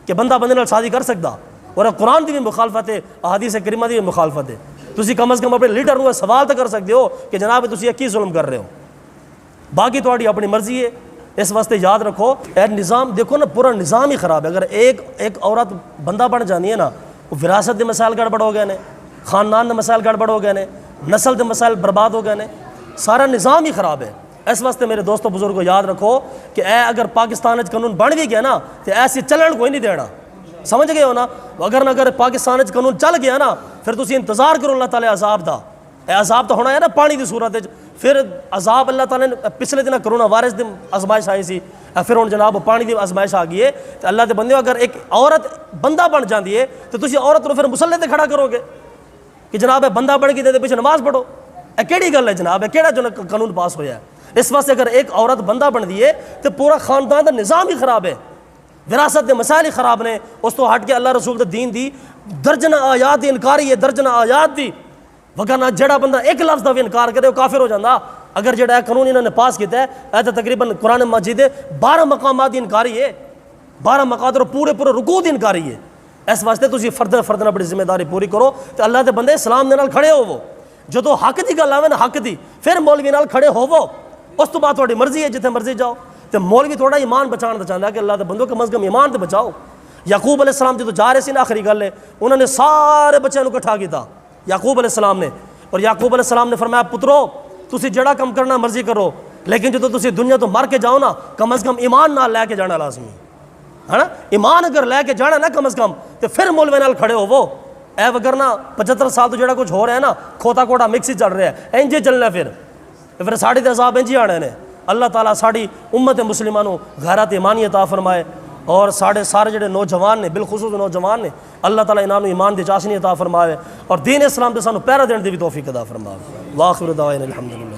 کہ بندہ بندے نال شادی کر سکدا اور قرآن دی بھی مخالفت ہے احادیث کریمہ دی بھی مخالفت ہے تسی کم از کم اپنے لیڈر نوں سوال تو کر سکتے ہو کہ جناب تسی کی ظلم کر رہے ہو باقی تہاڈی اپنی مرضی ہے اس واسطے یاد رکھو اے نظام دیکھو نا پورا نظام ہی خراب ہے اگر ایک عورت بندہ بن جانی ہے نا وہ وراثت دے مسائل گڑبڑ ہو گئے نے خاندان دے مسائل گڑبڑ ہو گئے نے نسل دے مسائل برباد ہو گئے نے سارا نظام ہی خراب ہے اس واسطے میرے دوستو بزرگو یاد رکھو کہ اے اگر پاکستان قانون بن بھی گیا نا تو ایسی چلن کوئی نہیں دینا سمجھ گئے ہو نا اگر پاکستان قانون چل گیا نا پھر تسی انتظار کرو اللہ تعالیٰ عذاب دا اے عذاب تو ہونا ہے نا پانی دی صورت پھر عذاب اللہ تعالیٰ نے پچھلے دن کرونا وائرس دی آزمائش آئی سی پھر ہوں جناب پانی دی آزمائش آ گئی ہے تو اللہ دے بندے اگر ایک عورت بندہ بن جاتی ہے تو تسی عورت کو پھر مسلح تے کھڑا کرو گے کہ جناب بندہ بڑھ کے دے پیچھے نماز پڑھو اے کیڑی گل ہے جناب اے کیڑا جو قانون پاس ہویا ہے اس واسطے اگر ایک عورت بندہ بن دی ہے تو پورا خاندان دا نظام ہی خراب ہے وراثت دے مسائل ہی خراب نے اس تو ہٹ کے اللہ رسول دے دین دی درجنہ آیات دی انکاری ہے درجنہ آیات دی وگرنہ جڑا بندہ ایک لفظ دا بھی انکار کرے وہ کافر ہو جاندہ اگر جڑا قانون انہوں نے پاس کیتا ہے ایسا تقریباً قرآن مجید 12 مقامات دی انکاری ہے 12 مقامات اور پورے رکوع دی انکاری ہے اس واسطے تسی فردن اپنی ذمہ داری پوری کرو تو اللہ دے بندے اسلام دے نال کھڑے ہوو جدو حق دی گل آوے نا حق دی پھر مولوی نال کھڑے ہوو اس تو بعد تھوڑی مرضی ہے جتنے مرضی جاؤ تو مولوی تھوڑا ایمان بچانا تو چاہتا ہے کہ اللہ دے بندوں کم از کم ایمان تے بچاؤ یعقوب علیہ السلام جدو جا رہے سی نا آخری گل ہے انہوں نے سارے بچوں کو اکٹھا کیتا یعقوب علیہ السلام نے اور یعقوب علیہ السلام نے فرمایا پترو تسی جڑا کم کرنا مرضی کرو لیکن جدو تسی دنیا تو مر کے جاؤ نا کم از کم ایمان نال لے کے جانا لازمی ہے نا ایمان اگر لے کے جانا نا کم از کم تو پھر مولوی نال کھڑے ہوو اے وگرنا 75 سال تو جڑا کچھ ہو رہا ہے نا کھوتا کوٹا مکس ہی چل رہا ہے انجے چلنا پھر ساڑی تے عذاب انجی آنے نے اللہ تعالیٰ ساڑی امت مسلمانوں غیرت ایمانی عطا فرمائے اور سارے جڑے نوجوان نے بالخصوص نوجوان نے اللہ تعالیٰ انہوں ایمان دی چاشنی عطا فرمائے اور دین اسلام دے سانو پہرا دین دی بھی توفیق عطا فرمائے واخر دعوانا الحمدللہ